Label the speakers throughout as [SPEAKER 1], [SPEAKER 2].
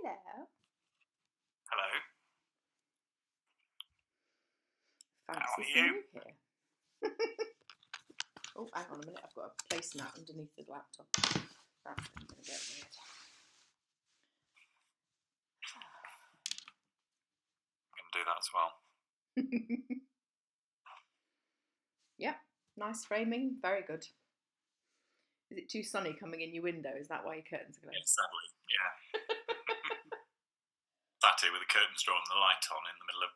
[SPEAKER 1] Hello.
[SPEAKER 2] Hello.
[SPEAKER 1] Fancy
[SPEAKER 2] How are
[SPEAKER 1] seeing
[SPEAKER 2] you?
[SPEAKER 1] you here. Oh, hang on a minute. I've got a placemat underneath the laptop. That's going to get weird.
[SPEAKER 2] I'm going to do that as well.
[SPEAKER 1] Yep, nice framing. Very good. Is it too sunny coming in your window? Is that why your curtains are closed?
[SPEAKER 2] Yes, sadly, yeah. Sat here with the curtains drawn and the light on in the middle of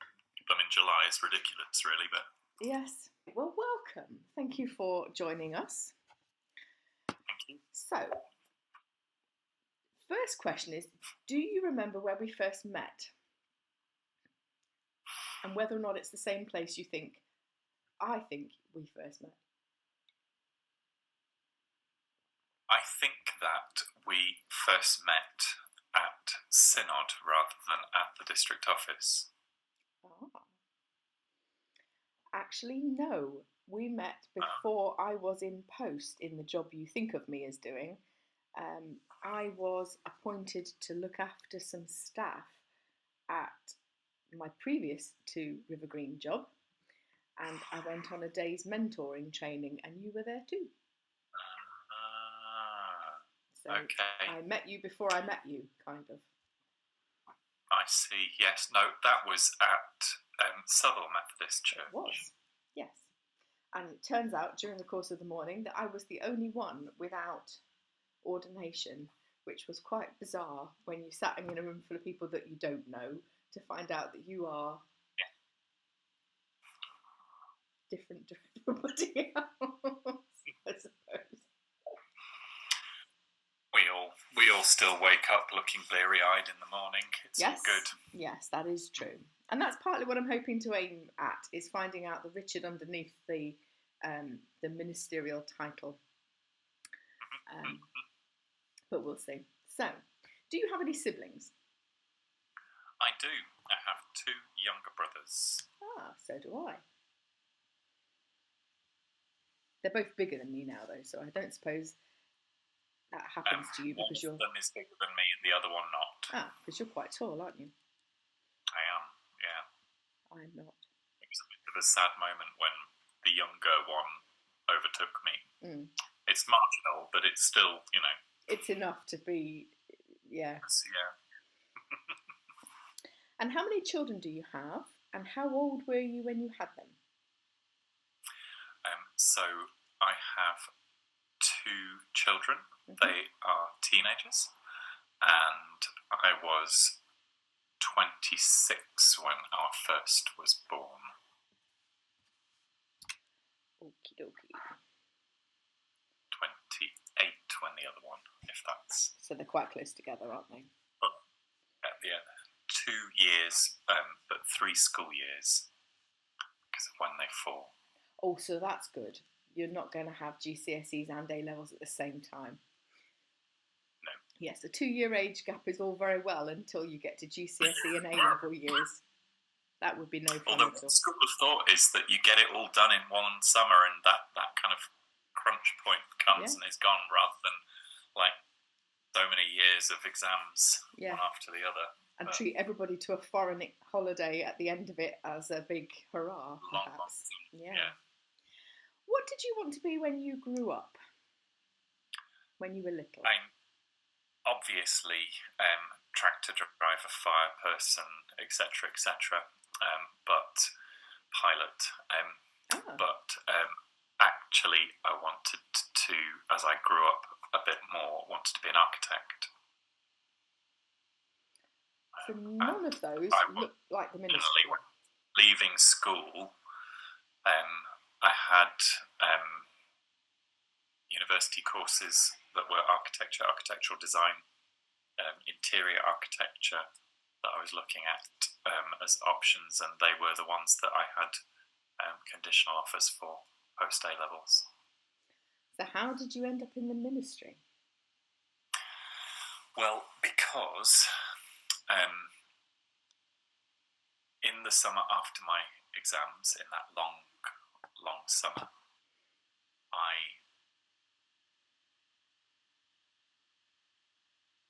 [SPEAKER 2] blooming July is ridiculous, really, but...
[SPEAKER 1] Yes. Well, welcome. Thank you for joining us.
[SPEAKER 2] Thank you.
[SPEAKER 1] So, first question is, do you remember where we first met? And whether or not it's the same place you think, I think we first met.
[SPEAKER 2] I think that we first met at Synod rather than at the district office.
[SPEAKER 1] Ah. Actually, no. We met before I was in post in the job you think of me as doing. I was appointed to look after some staff at my previous to River Green job, and I went on a day's mentoring training, and you were there too. So
[SPEAKER 2] Okay.
[SPEAKER 1] I met you before I met you, kind of.
[SPEAKER 2] I see, yes. No, that was at Southall Methodist Church.
[SPEAKER 1] It was, yes. And it turns out during the course of the morning that I was the only one without ordination, which was quite bizarre when you sat in a room full of people that you don't know to find out that you are different to everybody else, I suppose.
[SPEAKER 2] We all still wake up looking bleary-eyed in the morning. It's all good.
[SPEAKER 1] Yes, that is true. And that's partly what I'm hoping to aim at, is finding out the Richard underneath the ministerial title. But we'll see. So, do you have any siblings?
[SPEAKER 2] I do. I have two younger brothers.
[SPEAKER 1] Ah, so do I. They're both bigger than me now, though, so I don't suppose that happens to you because
[SPEAKER 2] one of them is bigger than me and the other one not.
[SPEAKER 1] Ah, because you're quite tall, aren't you?
[SPEAKER 2] I am, yeah.
[SPEAKER 1] I'm not.
[SPEAKER 2] It was a bit of a sad moment when the younger one overtook me. It's marginal, but it's still,
[SPEAKER 1] It's enough to be, yeah.
[SPEAKER 2] Yeah.
[SPEAKER 1] And how many children do you have? And how old were you when you had them?
[SPEAKER 2] So I have two children. They are teenagers, and I was 26 when our first was born.
[SPEAKER 1] Okie dokie.
[SPEAKER 2] 28 when the other one, if that's...
[SPEAKER 1] So they're quite close together, aren't they?
[SPEAKER 2] Yeah, 2 years, but 3 school years, because of when they fall.
[SPEAKER 1] Oh, so that's good. You're not going to have GCSEs and A-levels at the same time.
[SPEAKER 2] No.
[SPEAKER 1] Yes, the 2-year age gap is all very well until you get to GCSE and A-level years. That would be no fun
[SPEAKER 2] Although
[SPEAKER 1] at all.
[SPEAKER 2] the school of thought is that you get it all done in one summer and that kind of crunch point comes and is gone, rather than like so many years of exams one after the other.
[SPEAKER 1] And treat everybody to a foreign holiday at the end of it as a big hurrah, perhaps. Yeah. What did you want to be when you grew up? When you were little?
[SPEAKER 2] I'm obviously tractor driver, fire person, etc., etc. But pilot. But actually, I wanted to, as I grew up a bit more, wanted to be an architect.
[SPEAKER 1] So none of those look like the ministry.
[SPEAKER 2] Leaving school, I had university courses that were architecture, architectural design, interior architecture that I was looking at as options, and they were the ones that I had conditional offers for post A levels.
[SPEAKER 1] So how did you end up in the ministry?
[SPEAKER 2] Well, because in the summer after my exams, in that long summer, I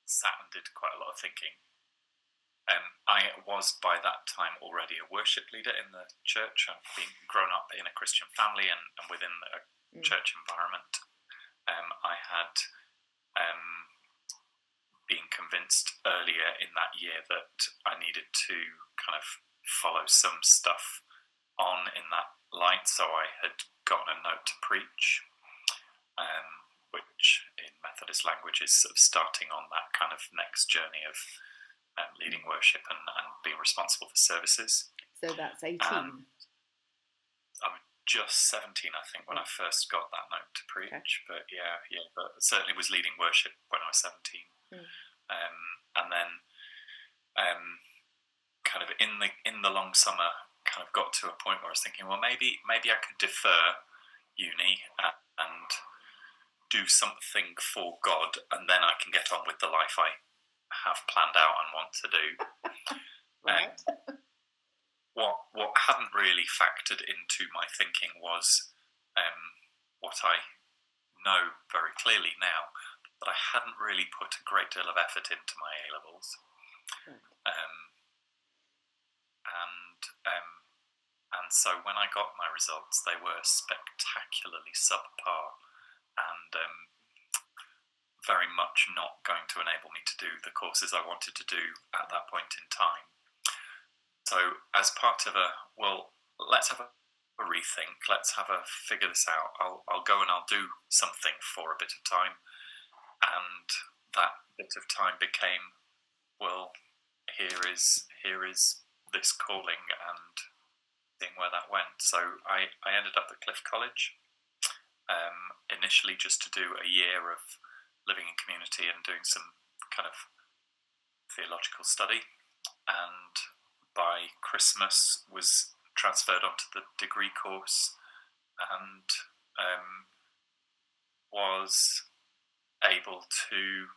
[SPEAKER 2] sat and did quite a lot of thinking I was by that time already a worship leader in the church. I've been grown up in a Christian family and within a church environment. I had been convinced earlier in that year that I needed to kind of follow some stuff on in that light, so I had gotten a note to preach, which in Methodist language is sort of starting on that kind of next journey of leading worship and being responsible for services.
[SPEAKER 1] So that's 18.
[SPEAKER 2] I was just 17, I think, when I first got that note to preach. Okay. But but certainly was leading worship when I was 17. And then kind of in the long summer, kind of got to a point where I was thinking, well, maybe I could defer uni and do something for God, and then I can get on with the life I have planned out and want to do.
[SPEAKER 1] Right.
[SPEAKER 2] What hadn't really factored into my thinking was what I know very clearly now, that I hadn't really put a great deal of effort into my A-levels. Right. And so when I got my results, they were spectacularly subpar and very much not going to enable me to do the courses I wanted to do at that point in time. So as part of let's have a rethink, let's have a figure this out. I'll go and I'll do something for a bit of time. And that bit of time became, well, here is this calling, and seeing where that went. So I ended up at Cliff College, initially just to do a year of living in community and doing some kind of theological study, and by Christmas was transferred onto the degree course and was able to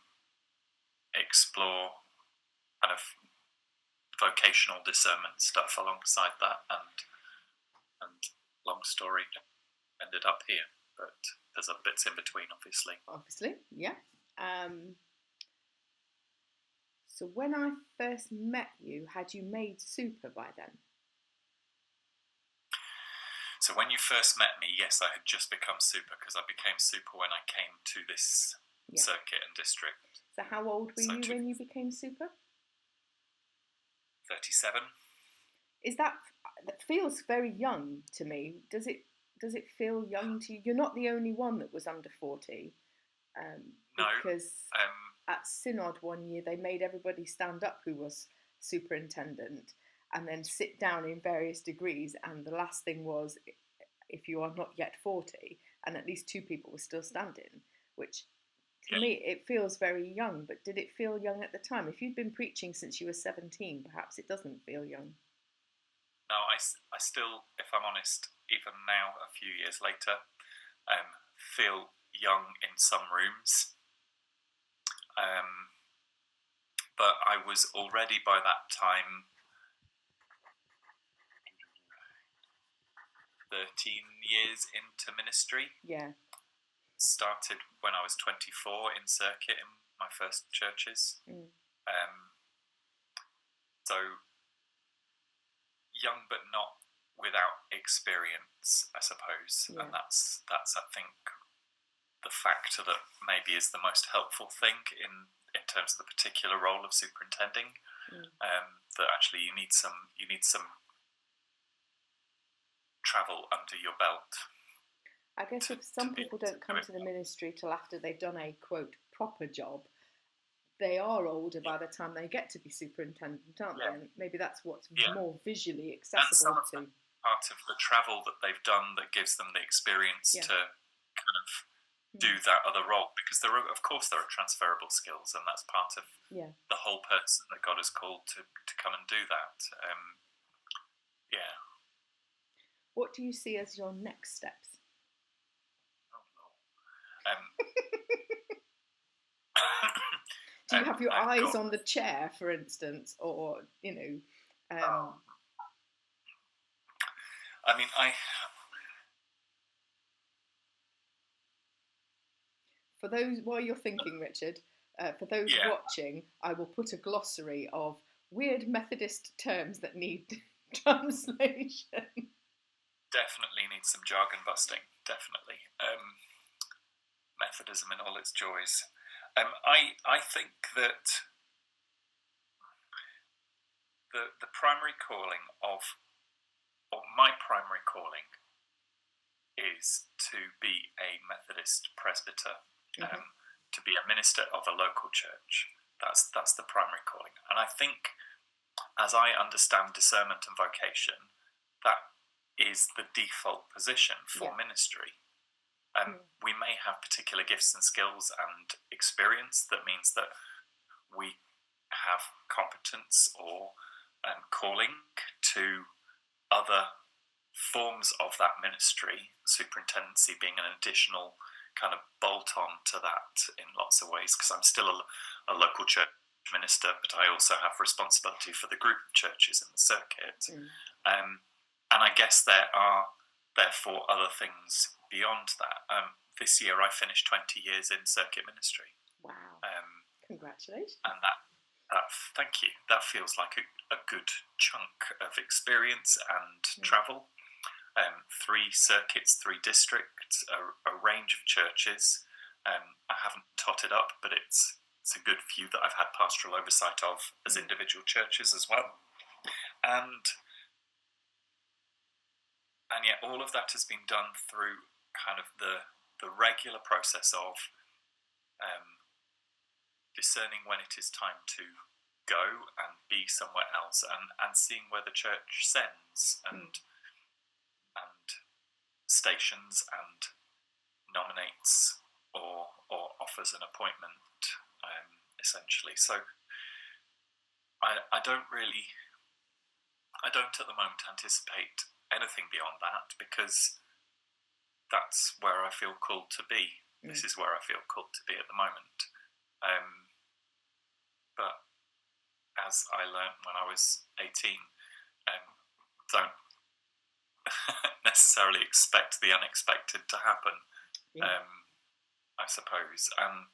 [SPEAKER 2] explore kind of vocational discernment stuff alongside that, and long story, ended up here, but there's other bits in between, obviously,
[SPEAKER 1] yeah. So when I first met you, had you made super by then?
[SPEAKER 2] So when you first met me, yes, I had just become super, because I became super when I came to this circuit and district.
[SPEAKER 1] So how old were you when you became super?
[SPEAKER 2] 37.
[SPEAKER 1] That feels very young to me. Does it feel young to you? You're not the only one that was under 40.
[SPEAKER 2] No.
[SPEAKER 1] Because at Synod one year they made everybody stand up who was superintendent and then sit down in various degrees, and the last thing was, if you are not yet 40, and at least 2 people were still standing, which to me it feels very young. But did it feel young at the time? If you'd been preaching since you were 17, perhaps it doesn't feel young.
[SPEAKER 2] No, I still, if I'm honest, even now, a few years later, feel young in some rooms. But I was already by that time 13 years into ministry.
[SPEAKER 1] Yeah.
[SPEAKER 2] Started when I was 24 in circuit in my first churches. So young, but not without experience, I suppose. Yeah. And that's I think the factor that maybe is the most helpful thing in terms of the particular role of superintending. That actually you need some travel under your belt.
[SPEAKER 1] I guess if some people don't come to the ministry till after they've done a quote proper job, they are older by the time they get to be superintendent, aren't they? And maybe that's what's more visually accessible to.
[SPEAKER 2] Part of the travel that they've done that gives them the experience to kind of do that other role, because there are transferable skills, and that's part of the whole person that God has called to come and do that.
[SPEAKER 1] What do you see as your next steps? Do you have your eyes on the chair, for instance, or
[SPEAKER 2] I mean,
[SPEAKER 1] For those, while you're thinking, Richard, for those watching, I will put a glossary of weird Methodist terms that need translation.
[SPEAKER 2] Definitely needs some jargon busting. Definitely. Methodism in all its joys. I think that the primary calling of, or my primary calling, is to be a Methodist presbyter, to be a minister of a local church. That's the primary calling. And I think, as I understand discernment and vocation, that is the default position for ministry. We may have particular gifts and skills and experience that means that we have competence or calling to other forms of that ministry, superintendency being an additional kind of bolt-on to that in lots of ways, because I'm still a local church minister, but I also have responsibility for the group of churches in the circuit. And I guess there are therefore other things beyond that. This year I finished 20 years in circuit ministry.
[SPEAKER 1] Wow. Congratulations.
[SPEAKER 2] And that thank you. That feels like a good chunk of experience and travel. 3 circuits, 3 districts, a range of churches. I haven't totted up, but it's a good few that I've had pastoral oversight of as individual churches as well. And yet all of that has been done through kind of the regular process of discerning when it is time to go and be somewhere else, and seeing where the church sends and stations and nominates or offers an appointment, essentially. So I don't at the moment anticipate anything beyond that, because that's where I feel called to be. This is where I feel called to be at the moment. But as I learned when I was 18, don't necessarily expect the unexpected to happen, I suppose. And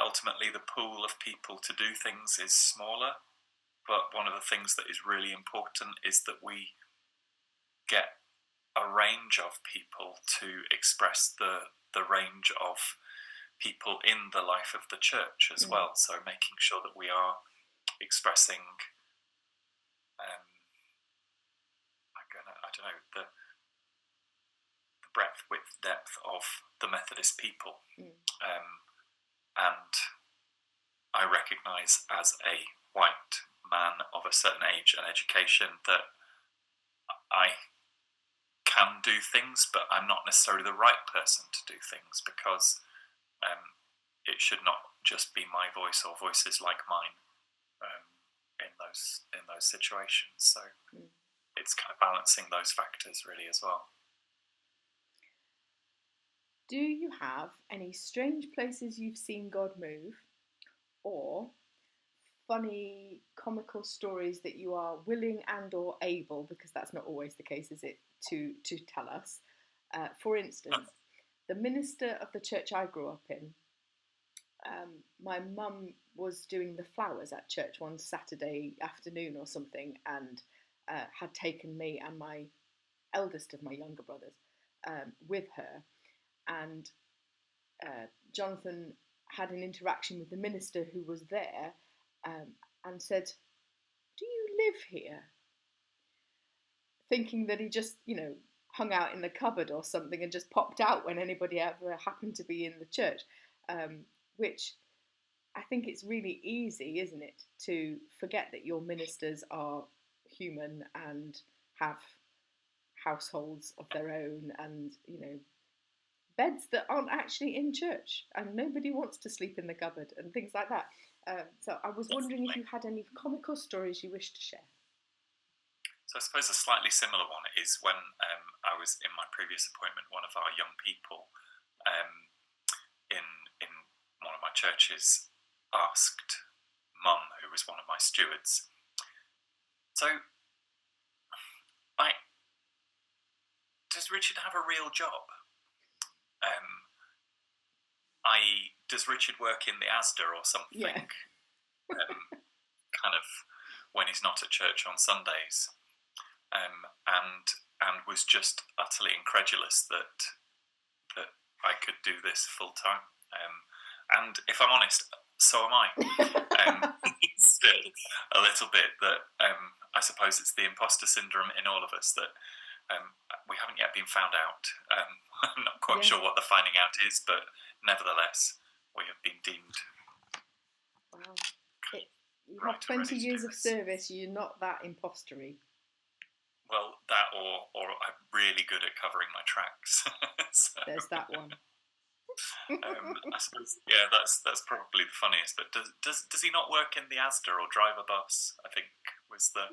[SPEAKER 2] ultimately the pool of people to do things is smaller, but one of the things that is really important is that we get a range of people to express the range of people in the life of the church as well. So making sure that we are expressing the breadth, width, depth of the Methodist people. And I recognise as a white man of a certain age and education that I can do things, but I'm not necessarily the right person to do things, because it should not just be my voice or voices like mine in those situations. So it's kind of balancing those factors really as well.
[SPEAKER 1] Do you have any strange places you've seen God move, or funny comical stories that you are willing and or able, because that's not always the case, is it, to tell us? For instance, the minister of the church I grew up in, my mum was doing the flowers at church one Saturday afternoon or something, and had taken me and my eldest of my younger brothers with her, and Jonathan had an interaction with the minister who was there, and said, "Do you live here?" Thinking that he just, hung out in the cupboard or something and just popped out when anybody ever happened to be in the church, which I think it's really easy, isn't it, to forget that your ministers are human and have households of their own, and beds that aren't actually in church, and nobody wants to sleep in the cupboard and things like that. So I was wondering if you had any comical stories you wish to share.
[SPEAKER 2] So I suppose a slightly similar one is when I was in my previous appointment, one of our young people in one of my churches asked Mum, who was one of my stewards, so does Richard have a real job? I.e., does Richard work in the Asda or something?
[SPEAKER 1] Yeah.
[SPEAKER 2] Kind of when he's not at church on Sundays, and was just utterly incredulous that I could do this full time. And if I'm honest, so am I. Still a little bit that I suppose it's the imposter syndrome in all of us that we haven't yet been found out. I'm not quite sure what the finding out is, but nevertheless, we have been deemed.
[SPEAKER 1] Wow. You have 20 years of service, you're not that impostery.
[SPEAKER 2] Well, that or I'm really good at covering my tracks. So,
[SPEAKER 1] there's that one.
[SPEAKER 2] I suppose, that's probably the funniest. But does he not work in the Asda or drive a bus? I think was the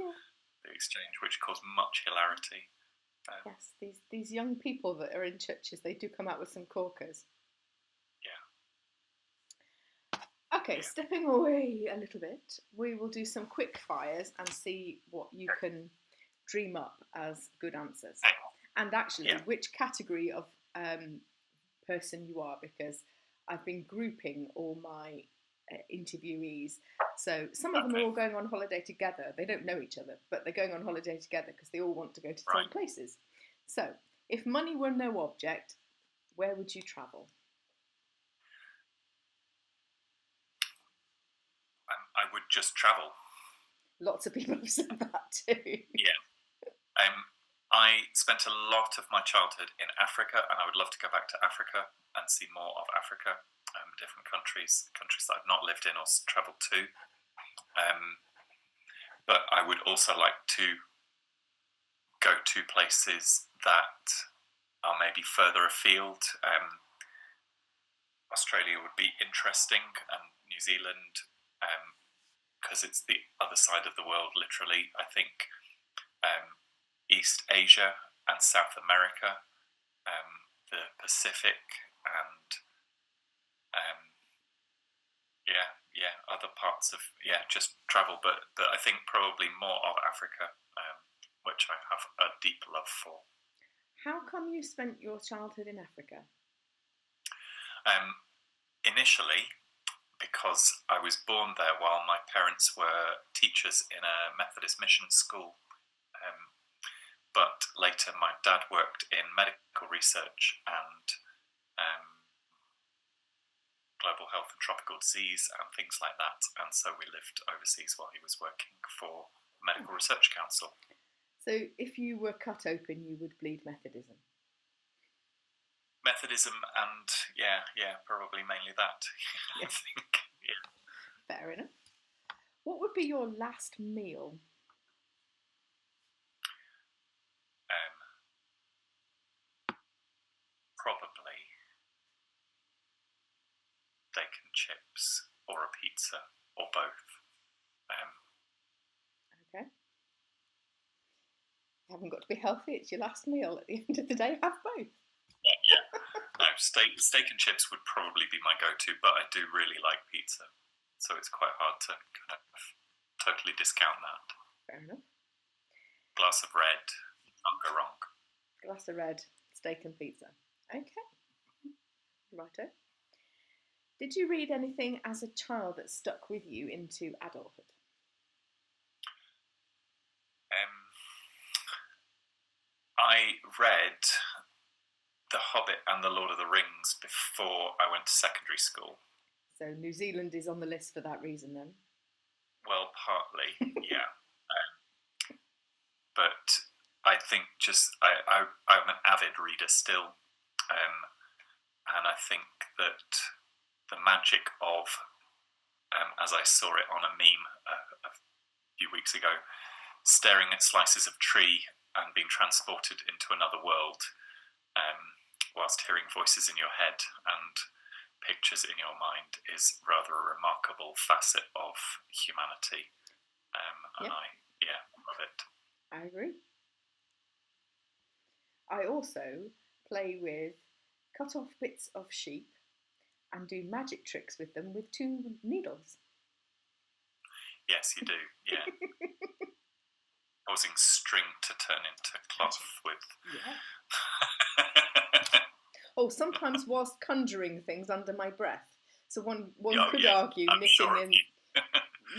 [SPEAKER 2] exchange, which caused much hilarity.
[SPEAKER 1] Yes, these young people that are in churches, they do come out with some corkers.
[SPEAKER 2] Yeah.
[SPEAKER 1] Okay, stepping away a little bit, we will do some quick fires and see what you can dream up as good answers. And actually, which category of person you are, because I've been grouping all my interviewees. So some of them are all going on holiday together. They don't know each other, but they're going on holiday together because they all want to go to the same places. So if money were no object, where would you travel?
[SPEAKER 2] I would just travel.
[SPEAKER 1] Lots of people have said that too.
[SPEAKER 2] Yeah. I spent a lot of my childhood in Africa, and I would love to go back to Africa and see more of Africa, different countries that I've not lived in or travelled to. But I would also like to go to places that are maybe further afield. Australia would be interesting, and New Zealand, because it's the other side of the world, literally. I think East Asia and South America, the Pacific, and other parts of just travel. But I think probably more of Africa, which I have a deep love for.
[SPEAKER 1] How come you spent your childhood in Africa?
[SPEAKER 2] Initially, because I was born there while my parents were teachers in a Methodist mission school. But later my dad worked in medical research and global health and tropical disease and things like that. And so we lived overseas while he was working for the Medical Research Council. So
[SPEAKER 1] if you were cut open, you would bleed Methodism?
[SPEAKER 2] Methodism and, probably mainly that. I think,
[SPEAKER 1] Fair enough. What would be your last meal?
[SPEAKER 2] Probably steak and chips or a pizza or both.
[SPEAKER 1] Okay. You haven't got to be healthy, it's your last meal. At the end of the day, have both.
[SPEAKER 2] Yeah. No, steak and chips would probably be my go-to, but I do really like pizza. So it's quite hard to kind of totally discount that.
[SPEAKER 1] Fair enough.
[SPEAKER 2] Glass of red, can't go wrong.
[SPEAKER 1] Glass of red, steak and pizza. Okay. Righto. Did you read anything as a child that stuck with you into adulthood?
[SPEAKER 2] I read The Hobbit and The Lord of the Rings before I went to secondary school.
[SPEAKER 1] So New Zealand is on the list for that reason then?
[SPEAKER 2] Well, partly, yeah. But I think I'm an avid reader still. And I think that the magic of, as I saw it on a meme a few weeks ago, staring at slices of tree and being transported into another world, whilst hearing voices in your head and pictures in your mind, is rather a remarkable facet of humanity. And I love it.
[SPEAKER 1] I agree. I also play with cut off bits of sheep and do magic tricks with them with 2 needles.
[SPEAKER 2] Yes, you do, yeah. Causing string to turn into cloth with...
[SPEAKER 1] Yeah. Sometimes whilst conjuring things under my breath. So one could argue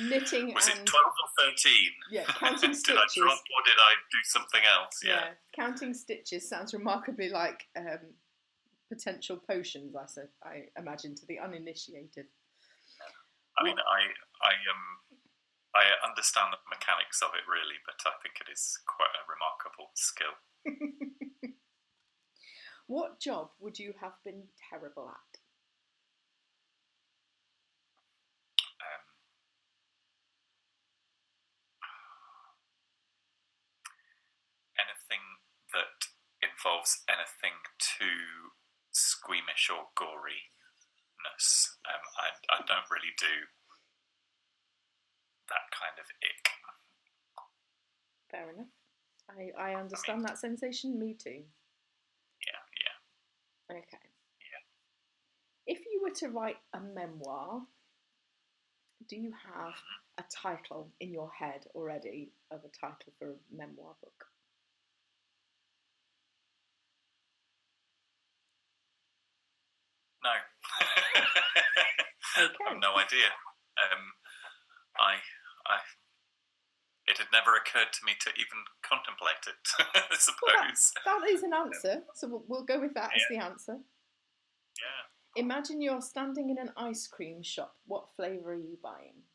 [SPEAKER 1] knitting
[SPEAKER 2] Was
[SPEAKER 1] and...
[SPEAKER 2] it 12 or 13?
[SPEAKER 1] Yeah, counting stitches.
[SPEAKER 2] Did I drop or did I do something else?
[SPEAKER 1] Yeah, counting stitches sounds remarkably like potential potions, I imagine, to the uninitiated.
[SPEAKER 2] I mean, I understand the mechanics of it really, but I think it is quite a remarkable skill.
[SPEAKER 1] What job would you have been terrible at?
[SPEAKER 2] Anything that involves anything too squeamish or goriness. I don't really do that kind of ick.
[SPEAKER 1] Fair enough. I understand that sensation. Me too.
[SPEAKER 2] Yeah.
[SPEAKER 1] Okay.
[SPEAKER 2] Yeah.
[SPEAKER 1] If you were to write a memoir, do you have a title in your head already of a title for a memoir book?
[SPEAKER 2] No.
[SPEAKER 1] Okay.
[SPEAKER 2] I have no idea. It had never occurred to me to even contemplate it, I suppose.
[SPEAKER 1] Well, that is an answer, so we'll go with that as the answer.
[SPEAKER 2] Yeah.
[SPEAKER 1] Imagine you're standing in an ice cream shop. What flavour are you buying?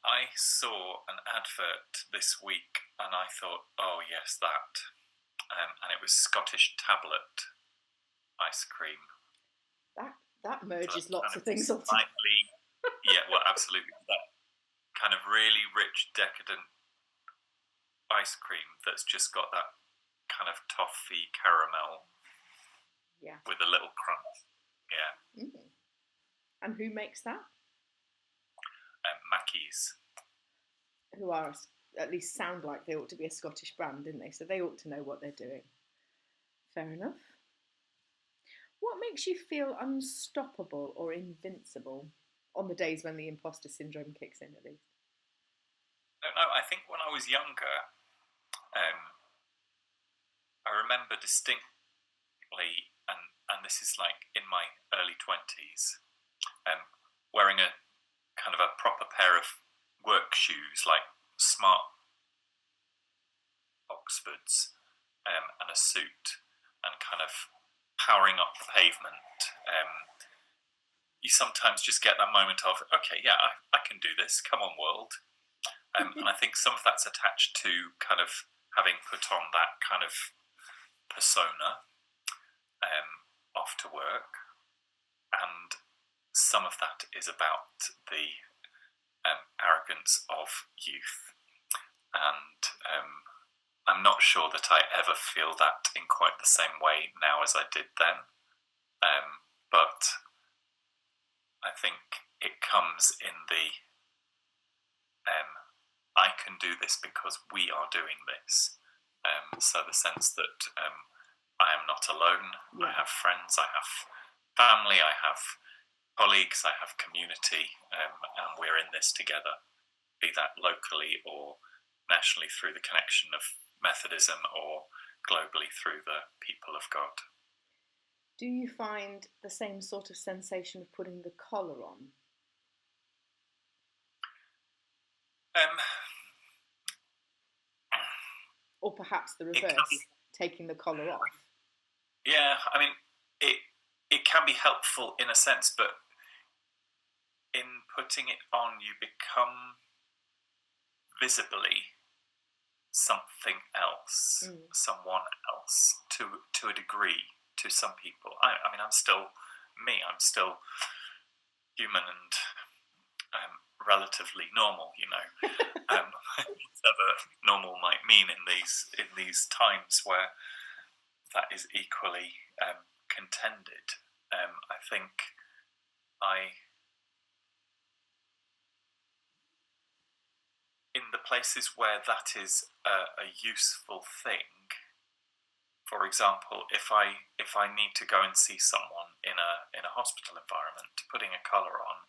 [SPEAKER 2] I saw an advert this week and I thought, oh yes, that. And it was Scottish tablet ice cream.
[SPEAKER 1] That merges lots of things all together.
[SPEAKER 2] Yeah, well, absolutely. That kind of really rich, decadent ice cream that's just got that kind of toffee caramel, with a little crunch. Yeah.
[SPEAKER 1] Mm. And who makes that?
[SPEAKER 2] Mackey's.
[SPEAKER 1] Who are, at least sound like they ought to be a Scottish brand, didn't they? So they ought to know what they're doing. Fair enough. What makes you feel unstoppable or invincible on the days when the imposter syndrome kicks in, at least?
[SPEAKER 2] I don't know. I think when I was younger, I remember distinctly, and this is like in my early 20s, wearing a kind of a proper pair of work shoes, like smart Oxfords, and a suit, and kind of powering up the pavement. You sometimes just get that moment of, okay, yeah, I can do this. Come on, world. And I think some of that's attached to kind of having put on that kind of persona off to work, and some of that is about the arrogance of youth, and I'm not sure that I ever feel that in quite the same way now as I did then, but I think it comes in the I can do this because we are doing this, so the sense that I am not alone. I have friends, I have family, I have colleagues, I have community, and we're in this together, be that locally or nationally through the connection of Methodism or globally through the people of God.
[SPEAKER 1] Do you find the same sort of sensation of putting the collar on? Or perhaps the reverse, taking the collar off?
[SPEAKER 2] Yeah, I mean, it can be helpful in a sense, but in putting it on, you become visibly something else, someone else, to a degree, to some people. I mean, I'm still me. I'm still human and relatively normal, you know. Whatever normal might mean in these times where that is equally contended. I think in the places where that is a useful thing. For example, if I need to go and see someone in a hospital environment, putting a collar on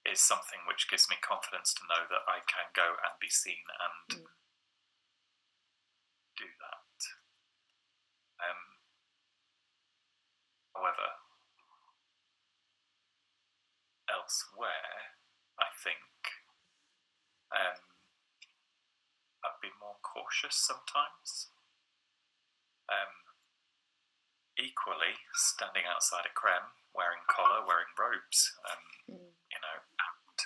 [SPEAKER 2] is something which gives me confidence to know that I can go and be seen and do that. elsewhere, I think I'd be more cautious sometimes. Equally, standing outside a creme, wearing collar, wearing robes, you know, and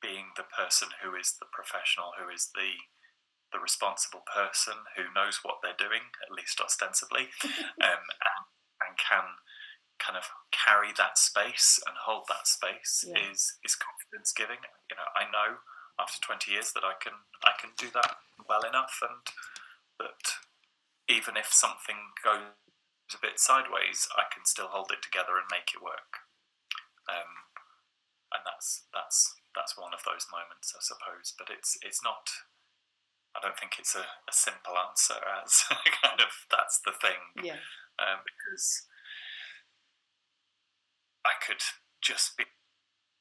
[SPEAKER 2] being the person who is the professional, who is the responsible person, who knows what they're doing, at least ostensibly, and can kind of carry that space and hold that space is confidence giving. You know, I know after 20 years that I can do that well enough, and that even if something goes a bit sideways, I can still hold it together and make it work. And that's one of those moments, I suppose. But it's not. I don't think it's a simple answer as kind of that's the thing.
[SPEAKER 1] Yeah.
[SPEAKER 2] Because I could just be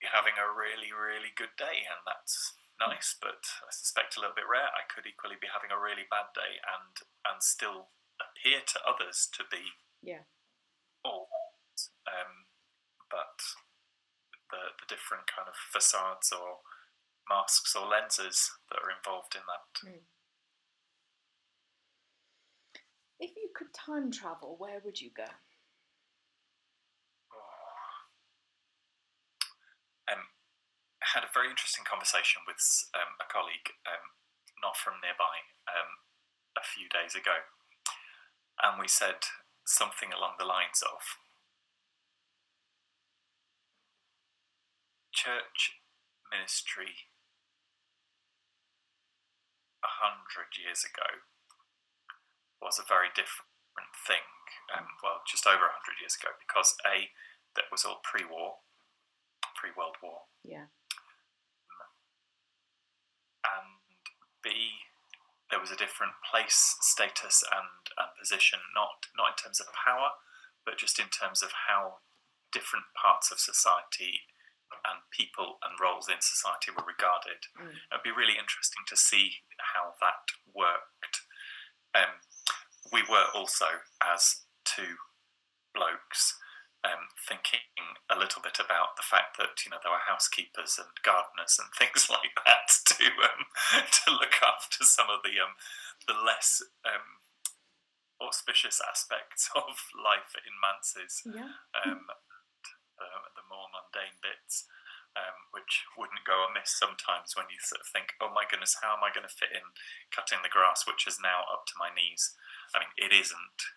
[SPEAKER 2] having a really, really good day, and that's nice, but I suspect a little bit rare. I could equally be having a really bad day and still appear to others to be all but the different kind of facades or masks or lenses that are involved in that.
[SPEAKER 1] If you could time travel, where would you go?
[SPEAKER 2] I had a very interesting conversation with a colleague, not from nearby, a few days ago, and we said something along the lines of church ministry 100 years ago was a very different thing, well, just over 100 years ago, because A, that was all pre-World War.
[SPEAKER 1] Yeah.
[SPEAKER 2] And B, there was a different place, status, and position, not in terms of power, but just in terms of how different parts of society and people and roles in society were regarded. It'd be really interesting to see how that worked. We were also, as two blokes, thinking a little bit about the fact that, you know, there were housekeepers and gardeners and things like that to look after some of the less auspicious aspects of life in manses, the more mundane bits, which wouldn't go amiss sometimes when you sort of think, oh my goodness, how am I going to fit in cutting the grass, which is now up to my knees? I mean, it isn't.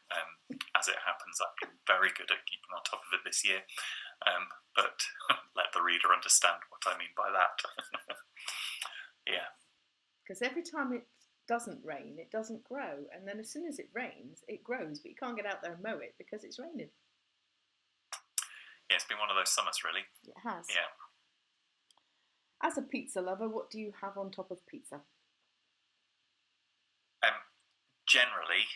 [SPEAKER 2] As it happens, I've been very good at keeping on top of it this year, but let the reader understand what I mean by that. Yeah.
[SPEAKER 1] Because every time it doesn't rain, it doesn't grow, and then as soon as it rains, it grows, but you can't get out there and mow it because it's raining.
[SPEAKER 2] Yeah, it's been one of those summers, really.
[SPEAKER 1] It has.
[SPEAKER 2] Yeah.
[SPEAKER 1] As a pizza lover, what do you have on top of pizza?
[SPEAKER 2] Generally,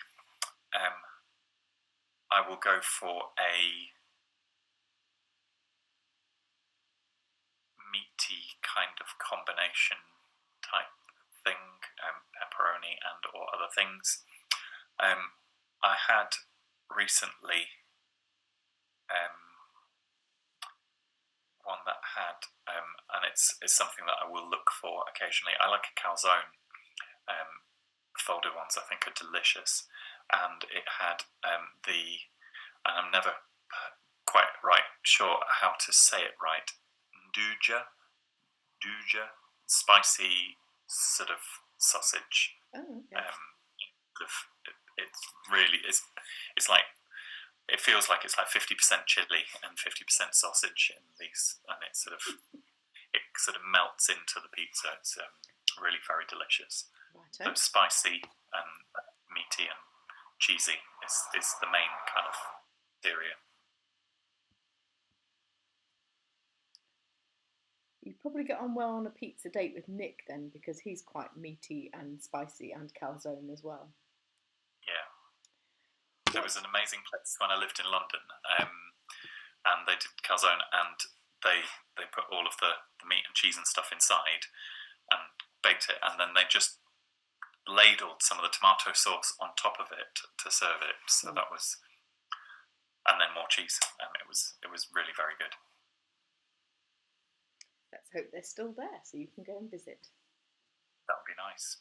[SPEAKER 2] I will go for a meaty kind of combination type thing, pepperoni and or other things. I had recently one that had, and it's something that I will look for occasionally. I like a calzone. Folded ones I think are delicious, and it had and I'm never quite sure how to say it right, nduja, spicy sort of sausage.
[SPEAKER 1] Oh, okay.
[SPEAKER 2] It's really it's like, it feels like it's like 50% chili and 50% sausage in these, and it sort of melts into the pizza. It's really very delicious.
[SPEAKER 1] Righto.
[SPEAKER 2] So spicy and meaty and cheesy is the main kind of area.
[SPEAKER 1] You'd probably get on well on a pizza date with Nick then, because he's quite meaty and spicy and calzone as well.
[SPEAKER 2] Yeah. There was an amazing place when I lived in London, and they did calzone, and they put all of the meat and cheese and stuff inside and baked it, and then they just ladled some of the tomato sauce on top of it to serve it. So that was, and then more cheese, and it was really very good.
[SPEAKER 1] Let's hope they're still there so you can go and visit.
[SPEAKER 2] That would be nice.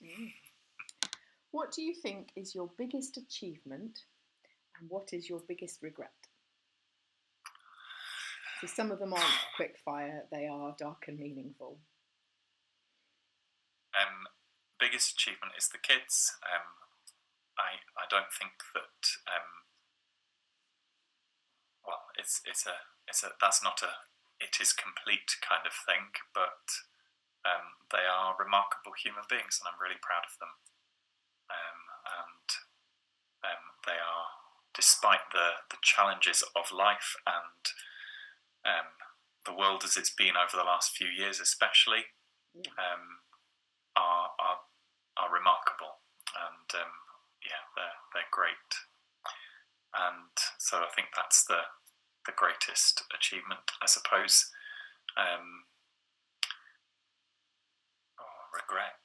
[SPEAKER 1] What do you think is your biggest achievement, and what is your biggest regret? So some of them aren't quick fire, they are dark and meaningful.
[SPEAKER 2] Biggest achievement is the kids. I don't think that well, that's not a it is complete kind of thing, but they are remarkable human beings, and I'm really proud of them. And they are, despite the challenges of life and the world as it's been over the last few years, especially, are remarkable, and they're great. And so I think that's the greatest achievement, I suppose. Regret.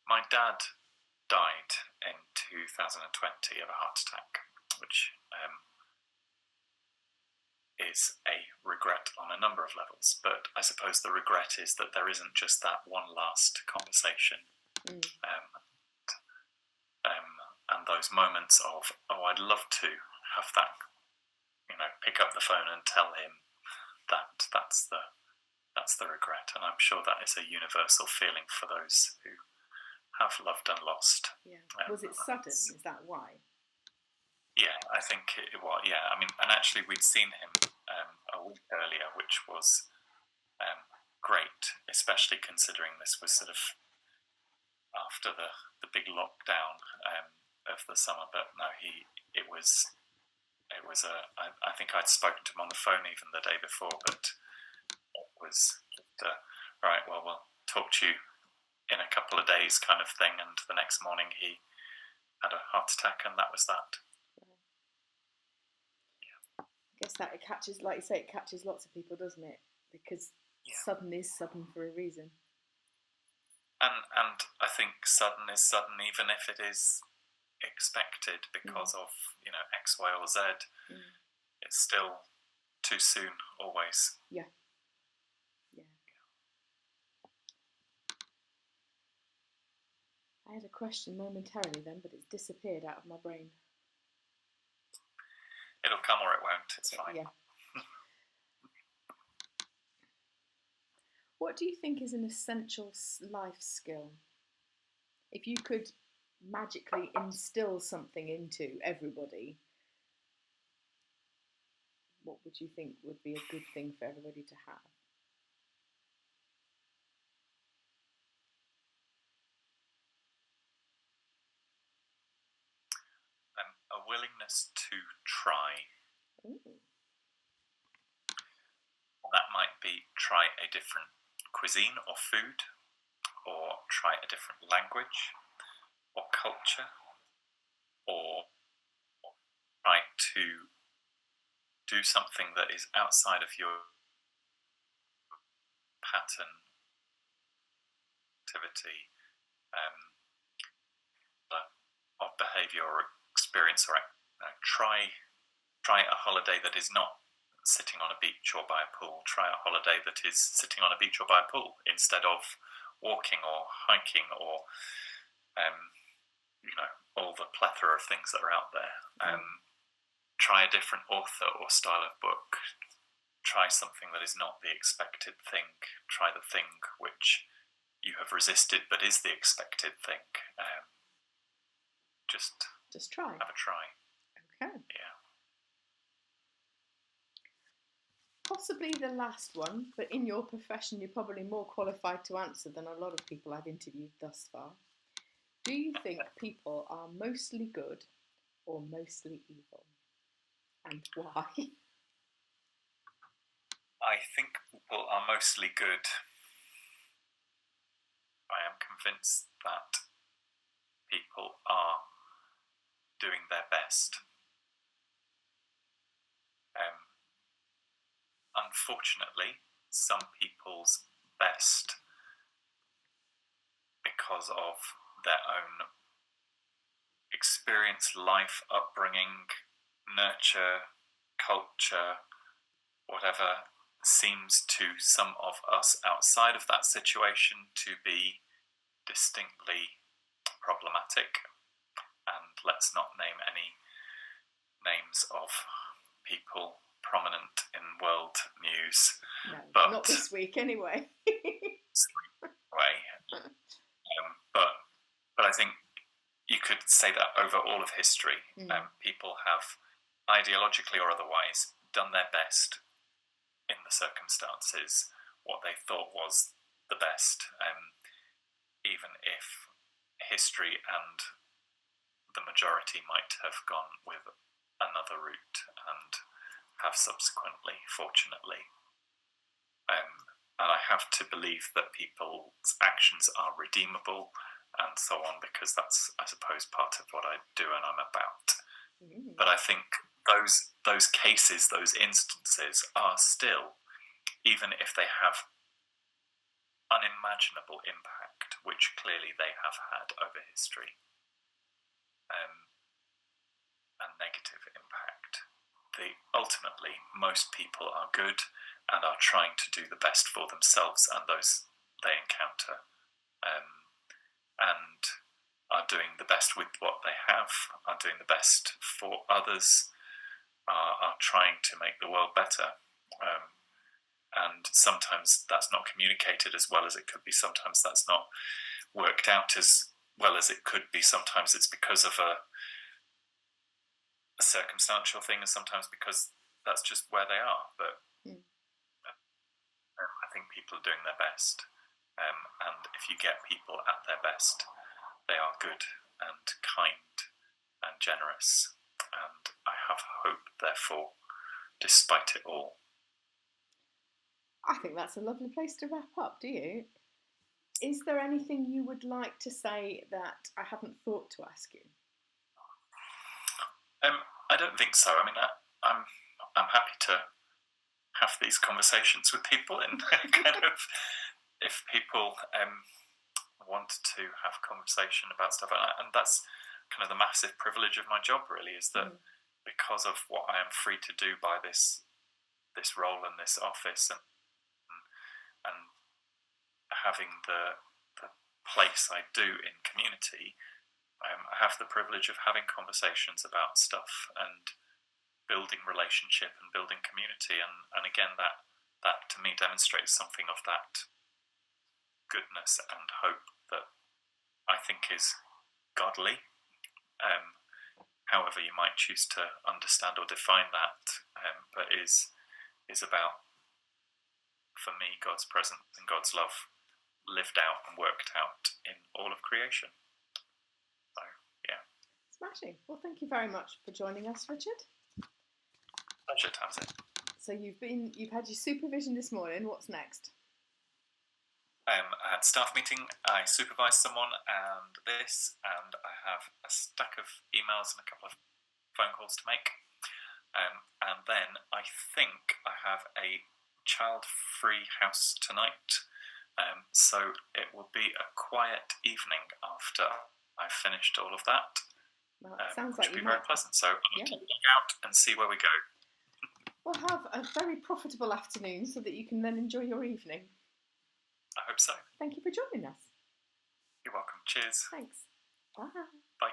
[SPEAKER 2] My dad died in 2020 of a heart attack, which is a regret on a number of levels. But I suppose the regret is that there isn't just that one last conversation. And those moments of, I'd love to have that, pick up the phone and tell him that. That's the regret, and I'm sure that is a universal feeling for those who have loved and lost.
[SPEAKER 1] Yeah. Was it sudden? Is that why?
[SPEAKER 2] Yeah, I think it was. Yeah, I mean, and actually we'd seen him a week earlier, which was great, especially considering this was sort of after the big lockdown of the summer. But no, it was I think I'd spoken to him on the phone even the day before, but it was right. Well, we'll talk to you in a couple of days, kind of thing. And the next morning he had a heart attack, and that was that.
[SPEAKER 1] I guess that it catches, like you say, it catches lots of people, doesn't it? Because sudden is sudden for a reason.
[SPEAKER 2] And I think sudden is sudden even if it is expected because of X, Y, or Z. It's still too soon always.
[SPEAKER 1] Yeah. I had a question momentarily then, but it's disappeared out of my brain.
[SPEAKER 2] It'll come or it won't. It's fine.
[SPEAKER 1] Yeah. What do you think is an essential life skill? If you could magically instill something into everybody, what would you think would be a good thing for everybody to have?
[SPEAKER 2] A willingness to try.
[SPEAKER 1] Ooh.
[SPEAKER 2] That might be try a different cuisine or food, or try a different language or culture, or try to do something that is outside of your pattern activity of behaviour or experience, or try a holiday that is not sitting on a beach or by a pool. Try a holiday that is sitting on a beach or by a pool instead of walking or hiking or all the plethora of things that are out there. Try a different author or style of book. Try something that is not the expected thing. Try the thing which you have resisted but is the expected thing. Just
[SPEAKER 1] try.
[SPEAKER 2] Have a try.
[SPEAKER 1] Okay.
[SPEAKER 2] Yeah.
[SPEAKER 1] Possibly the last one, but in your profession you're probably more qualified to answer than a lot of people I've interviewed thus far. Do you think people are mostly good or mostly evil? And why?
[SPEAKER 2] I think people are mostly good. I am convinced that people are doing their best. Unfortunately, some people's best, because of their own experience, life, upbringing, nurture, culture, whatever, seems to some of us outside of that situation to be distinctly problematic. And let's not name any names of people prominent in world news.
[SPEAKER 1] No, but not this week anyway.
[SPEAKER 2] But I think you could say that over all of history, people have, ideologically or otherwise, done their best in the circumstances, what they thought was the best, even if history and the majority might have gone with another route and have subsequently, fortunately. And I have to believe that people's actions are redeemable and so on, because that's, I suppose, part of what I do and I'm about. But I think those cases, those instances are still, even if they have unimaginable impact, which clearly they have had over history, a negative impact. Ultimately, most people are good and are trying to do the best for themselves and those they encounter, and are doing the best with what they have, are doing the best for others, are trying to make the world better. And sometimes that's not communicated as well as it could be. Sometimes that's not worked out as well as it could be. Sometimes it's because of a circumstantial thing, and sometimes because that's just where they are. But I think people are doing their best. And if you get people at their best, they are good and kind and generous. And I have hope, therefore, despite it all.
[SPEAKER 1] I think that's a lovely place to wrap up, do you? Is there anything you would like to say that I haven't thought to ask you?
[SPEAKER 2] I don't think so. I mean, I'm happy to have these conversations with people, and kind of, if people want to have conversation about stuff, and that's kind of the massive privilege of my job, really, is that because of what I am free to do by this role in this office, and having the place I do in community, I have the privilege of having conversations about stuff and building relationship and building community, and again, that to me demonstrates something of that goodness and hope that I think is godly. However you might choose to understand or define that, but is about, for me, God's presence and God's love lived out and worked out in all of creation. So, yeah.
[SPEAKER 1] Smashing. Well, thank you very much for joining us, Richard.
[SPEAKER 2] Pleasure, Tamsin.
[SPEAKER 1] So you've had your supervision this morning. What's next?
[SPEAKER 2] I had staff meeting, I supervised someone, and I have a stack of emails and a couple of phone calls to make. And then I think I have a child-free house tonight. So it will be a quiet evening after I've finished all of that.
[SPEAKER 1] Well, it sounds like
[SPEAKER 2] which will be very pleasant. So I'm going to look out and see where we go.
[SPEAKER 1] Well, have a very profitable afternoon so that you can then enjoy your evening.
[SPEAKER 2] I hope so.
[SPEAKER 1] Thank you for joining us.
[SPEAKER 2] You're welcome. Cheers.
[SPEAKER 1] Thanks. Bye.
[SPEAKER 2] Bye.